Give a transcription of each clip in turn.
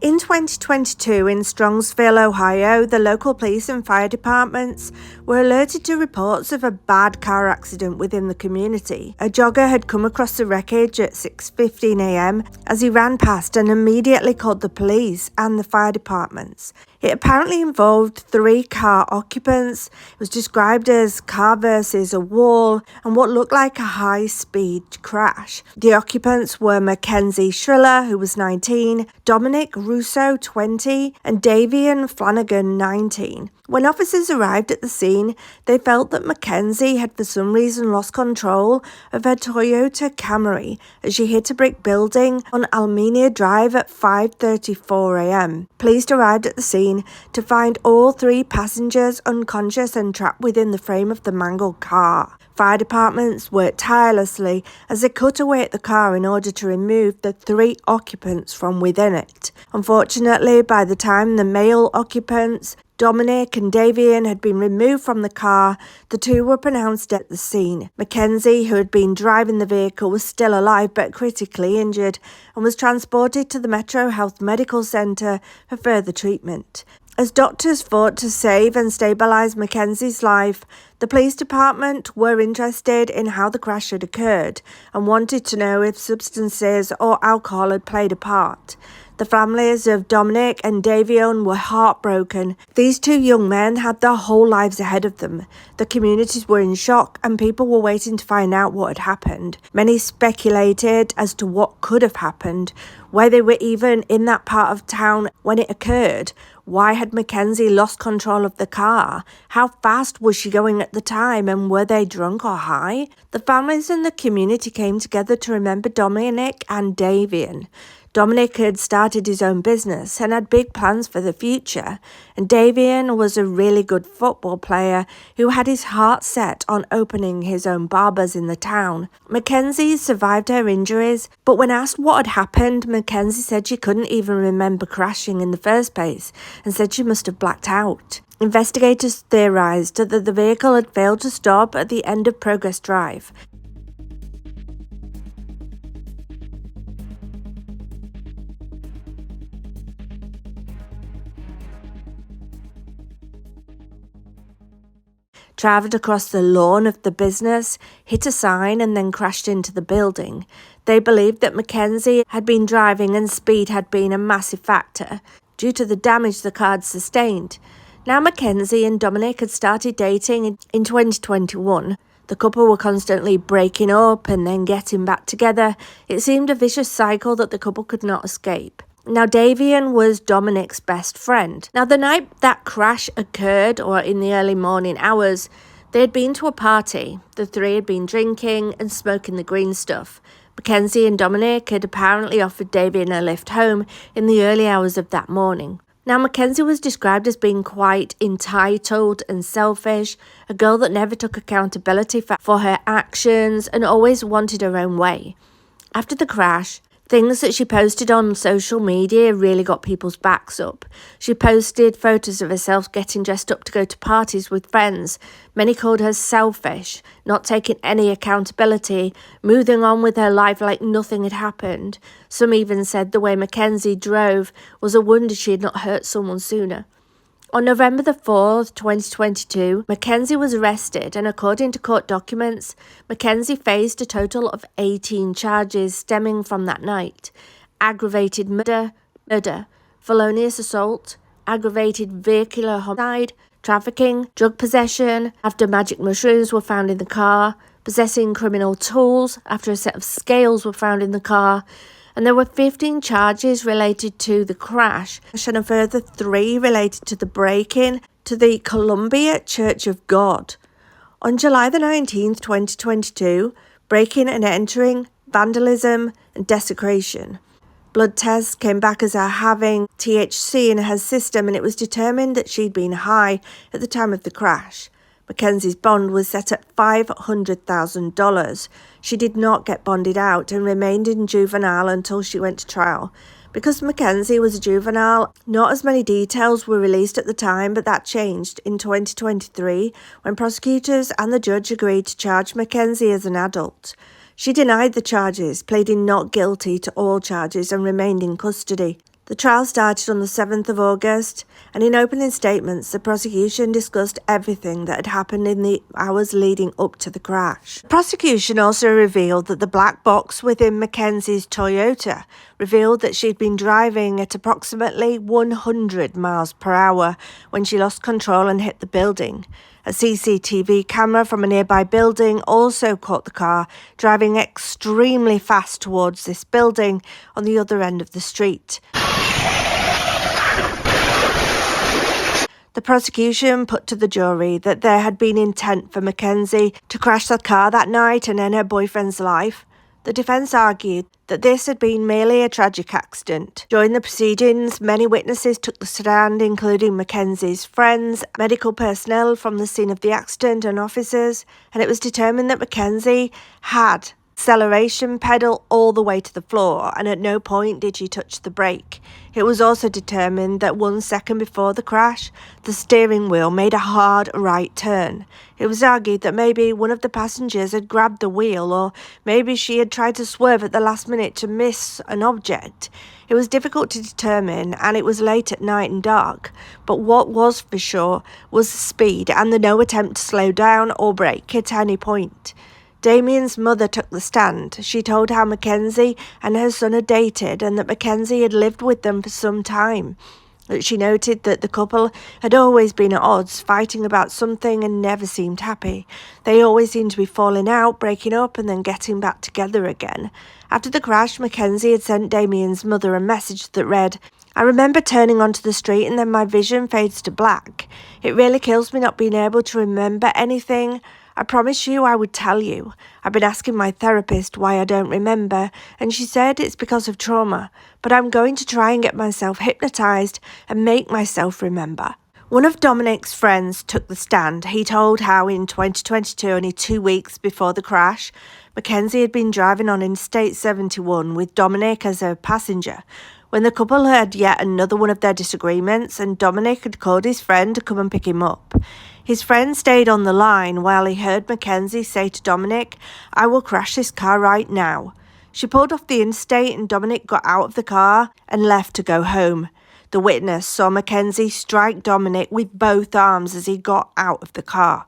In 2022, in Strongsville, Ohio, the local police and fire departments were alerted to reports of a bad car accident within the community. A jogger had come across the wreckage at 6:15 a.m. as he ran past and immediately called the police and the fire departments. It apparently involved 3 car occupants. It was described as car versus a wall and what looked like a high-speed crash. The occupants were Mackenzie Shirilla, who was 19, Dominic Russo, 20, and Davian Flanagan, 19. When officers arrived at the scene, they felt that Mackenzie had for some reason lost control of her Toyota Camry as she hit a brick building on Almenia Drive at 5:34 a.m. Police arrived at the scene to find all 3 passengers unconscious and trapped within the frame of the mangled car. Fire departments worked tirelessly as they cut away at the car in order to remove the 3 occupants from within it. Unfortunately, by the time the male occupants, Dominic and Davian, had been removed from the car, the 2 were pronounced dead at the scene. Mackenzie, who had been driving the vehicle, was still alive but critically injured and was transported to the Metro Health Medical Center for further treatment. As doctors fought to save and stabilize Mackenzie's life, the police department were interested in how the crash had occurred and wanted to know if substances or alcohol had played a part. The families of Dominic and Davion were heartbroken. These 2 young men had their whole lives ahead of them. The communities were in shock and people were waiting to find out what had happened. Many speculated as to what could have happened, why they were even in that part of town when it occurred. Why had Mackenzie lost control of the car? How fast was she going at the time, and were they drunk or high? The families and the community came together to remember Dominic and Davian. Dominic had started his own business and had big plans for the future, and Davian was a really good football player who had his heart set on opening his own barbers in the town. Mackenzie survived her injuries, but when asked what had happened, Mackenzie said she couldn't even remember crashing in the first place and said she must have blacked out. Investigators theorized that the vehicle had failed to stop at the end of Progress Drive. Travelled across the lawn of the business, hit a sign and then crashed into the building. They believed that Mackenzie had been driving and speed had been a massive factor due to the damage the car had sustained. Now Mackenzie and Dominic had started dating in 2021. The couple were constantly breaking up and then getting back together. It seemed a vicious cycle that the couple could not escape. Now, Davian was Dominic's best friend. Now, the night that crash occurred, or in the early morning hours, they had been to a party. The 3 had been drinking and smoking the green stuff. Mackenzie and Dominic had apparently offered Davian a lift home in the early hours of that morning. Now, Mackenzie was described as being quite entitled and selfish, a girl that never took accountability for her actions and always wanted her own way. After the crash, things that she posted on social media really got people's backs up. She posted photos of herself getting dressed up to go to parties with friends. Many called her selfish, not taking any accountability, moving on with her life like nothing had happened. Some even said the way Mackenzie drove was a wonder she had not hurt someone sooner. On November the 4th, 2022, Mackenzie was arrested, and according to court documents, Mackenzie faced a total of 18 charges stemming from that night: aggravated murder, felonious assault, aggravated vehicular homicide, trafficking, drug possession after magic mushrooms were found in the car, possessing criminal tools after a set of scales were found in the car, and there were 15 charges related to the crash, and a further 3 related to the break-in to the Columbia Church of God. On July the 19th, 2022, breaking and entering, vandalism, and desecration. Blood tests came back as her having THC in her system, and it was determined that she'd been high at the time of the crash. Mackenzie's bond was set at $500,000. She did not get bonded out and remained in juvenile until she went to trial. Because Mackenzie was a juvenile, not as many details were released at the time, but that changed in 2023 when prosecutors and the judge agreed to charge Mackenzie as an adult. She denied the charges, pleading not guilty to all charges and remained in custody. The trial started on the 7th of August, and in opening statements, the prosecution discussed everything that had happened in the hours leading up to the crash. The prosecution also revealed that the black box within Mackenzie's Toyota revealed that she'd been driving at approximately 100 miles per hour when she lost control and hit the building. A CCTV camera from a nearby building also caught the car driving extremely fast towards this building on the other end of the street. The prosecution put to the jury that there had been intent for Mackenzie to crash the car that night and end her boyfriend's life. The defence argued that this had been merely a tragic accident. During the proceedings, many witnesses took the stand, including Mackenzie's friends, medical personnel from the scene of the accident and officers, and it was determined that Mackenzie had acceleration pedal all the way to the floor, and at no point did she touch the brake. It was also determined that 1 second before the crash, the steering wheel made a hard right turn. It was argued that maybe one of the passengers had grabbed the wheel, or maybe she had tried to swerve at the last minute to miss an object. It was difficult to determine, and it was late at night and dark, but what was for sure was the speed and the no attempt to slow down or brake at any point. Damien's mother took the stand. She told how Mackenzie and her son had dated and that Mackenzie had lived with them for some time. She noted that the couple had always been at odds, fighting about something and never seemed happy. They always seemed to be falling out, breaking up and then getting back together again. After the crash, Mackenzie had sent Damien's mother a message that read, "I remember turning onto the street and then my vision fades to black. It really kills me not being able to remember anything. I promised you I would tell you. I've been asking my therapist why I don't remember, and she said it's because of trauma, but I'm going to try and get myself hypnotized and make myself remember." One of Dominic's friends took the stand. He told how in 2022, only 2 weeks before the crash, Mackenzie had been driving on Interstate 71 with Dominic as a passenger. When the couple had yet another one of their disagreements, and Dominic had called his friend to come and pick him up. His friend stayed on the line while he heard Mackenzie say to Dominic, "I will crash this car right now." She pulled off the interstate and Dominic got out of the car and left to go home. The witness saw Mackenzie strike Dominic with both arms as he got out of the car.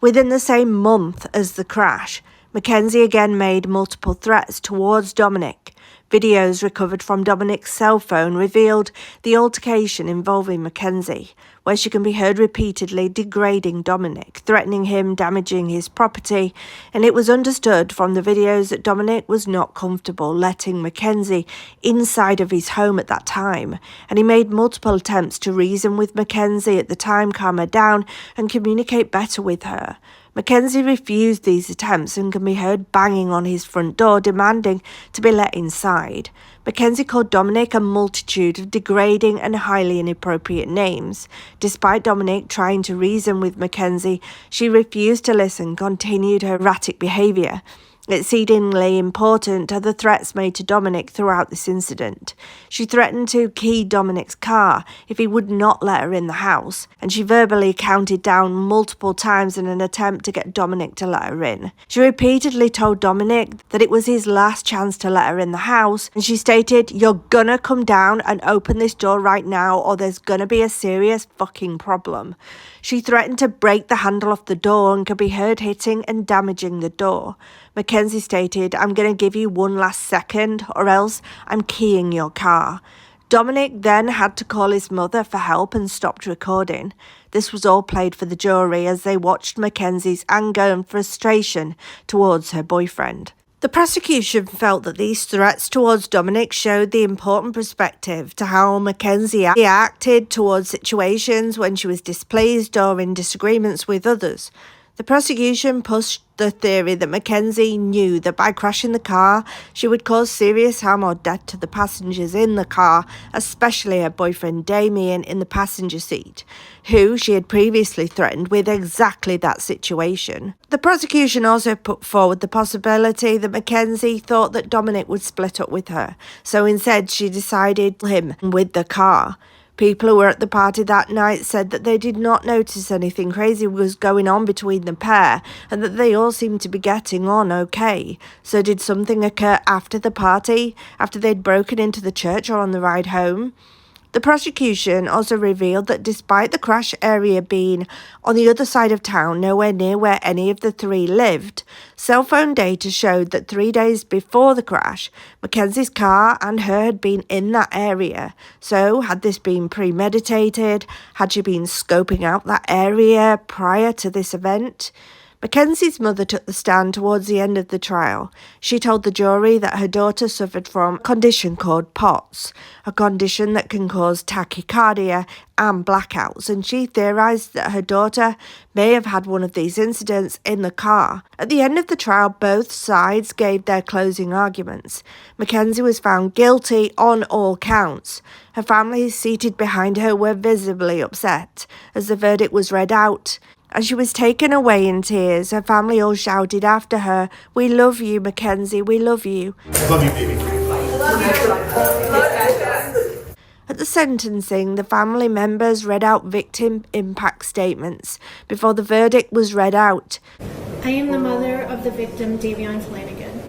Within the same month as the crash, Mackenzie again made multiple threats towards Dominic. Videos recovered from Dominic's cell phone revealed the altercation involving Mackenzie, where she can be heard repeatedly degrading Dominic, threatening him, damaging his property, and it was understood from the videos that Dominic was not comfortable letting Mackenzie inside of his home at that time, and he made multiple attempts to reason with Mackenzie at the time, calm her down, and communicate better with her. Mackenzie refused these attempts and can be heard banging on his front door, demanding to be let inside. Mackenzie called Dominic a multitude of degrading and highly inappropriate names. Despite Dominic trying to reason with Mackenzie, she refused to listen, continued her erratic behaviour. Exceedingly important are the threats made to Dominic throughout this incident. She threatened to key Dominic's car if he would not let her in the house, and she verbally counted down multiple times in an attempt to get Dominic to let her in. She repeatedly told Dominic that it was his last chance to let her in the house, and she stated, "You're gonna come down and open this door right now or there's gonna be a serious fucking problem." She threatened to break the handle off the door and could be heard hitting and damaging the door. Mackenzie stated, "I'm going to give you one last second or else I'm keying your car." Dominic then had to call his mother for help and stopped recording. This was all played for the jury as they watched Mackenzie's anger and frustration towards her boyfriend. The prosecution felt that these threats towards Dominic showed the important perspective to how Mackenzie acted towards situations when she was displeased or in disagreements with others. The prosecution pushed the theory that Mackenzie knew that by crashing the car, she would cause serious harm or death to the passengers in the car, especially her boyfriend Damien in the passenger seat, who she had previously threatened with exactly that situation. The prosecution also put forward the possibility that Mackenzie thought that Dominic would split up with her, so instead she decided him with the car. People who were at the party that night said that they did not notice anything crazy was going on between the pair and that they all seemed to be getting on okay. So did something occur after the party, after they'd broken into the church or on the ride home? The prosecution also revealed that despite the crash area being on the other side of town, nowhere near where any of the three lived, cell phone data showed that 3 days before the crash, Mackenzie's car and her had been in that area. So, had this been premeditated? Had she been scoping out that area prior to this event? Mackenzie's mother took the stand towards the end of the trial. She told the jury that her daughter suffered from a condition called POTS, a condition that can cause tachycardia and blackouts, and she theorised that her daughter may have had one of these incidents in the car. At the end of the trial, both sides gave their closing arguments. Mackenzie was found guilty on all counts. Her family seated behind her were visibly upset as the verdict was read out. As she was taken away in tears, her family all shouted after her, "We love you, Mackenzie, we love you." Love you, baby. At the sentencing, the family members read out victim impact statements before the verdict was read out. I am the mother of the victim, Davion Flanagan.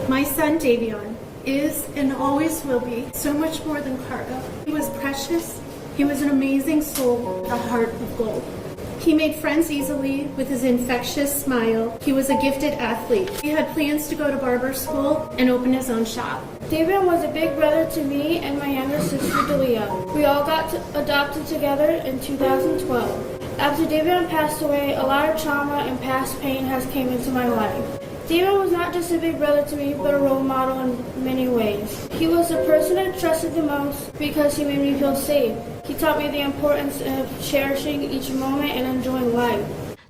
My son, Davion, is and always will be so much more than cargo. He was precious. He was an amazing soul with a heart of gold. He made friends easily with his infectious smile. He was a gifted athlete. He had plans to go to barber school and open his own shop. Davion was a big brother to me and my younger sister, Dalia. We all got adopted together in 2012. After Davion passed away, a lot of trauma and past pain has came into my life. Davion was not just a big brother to me, but a role model in many ways. He was the person I trusted the most because he made me feel safe. He taught me the importance of cherishing each moment and enjoying life.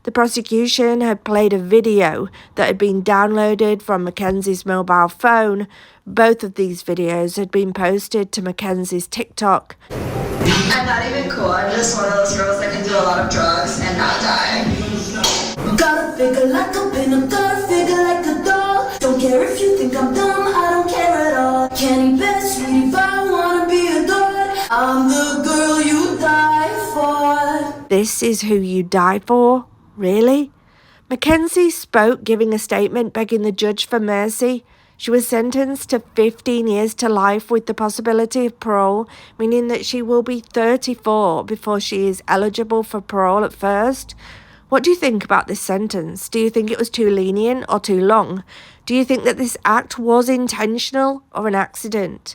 The prosecution had played a video that had been downloaded from Mackenzie's mobile phone. Both of these videos had been posted to Mackenzie's TikTok. I'm not even cool. I'm just one of those girls that can do a lot of drugs and not die. Gotta figure like a pin, gotta figure like a doll. Don't care if you think I'm dumb, I don't care at all. Candy best, sweetie, if I wanna be adored, I'm the girl you die for. This is who you die for? Really? Mackenzie spoke, giving a statement begging the judge for mercy. She was sentenced to 15 years to life with the possibility of parole, meaning that she will be 34 before she is eligible for parole at first. What do you think about this sentence? Do you think it was too lenient or too long? Do you think that this act was intentional or an accident?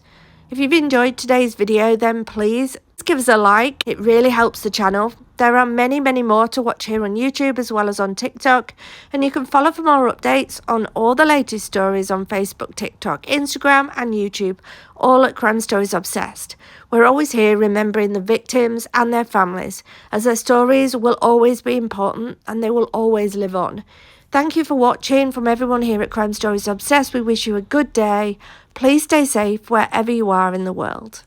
If you've enjoyed today's video, then please give us a like. It really helps the channel. There are many more to watch here on YouTube as well as on TikTok. And you can follow for more updates on all the latest stories on Facebook, TikTok, Instagram and YouTube, all at CrimeStories Obsessed. We're always here remembering the victims and their families, as their stories will always be important and they will always live on. Thank you for watching. From everyone here at CrimeStories Obsessed, we wish you a good day. Please stay safe wherever you are in the world.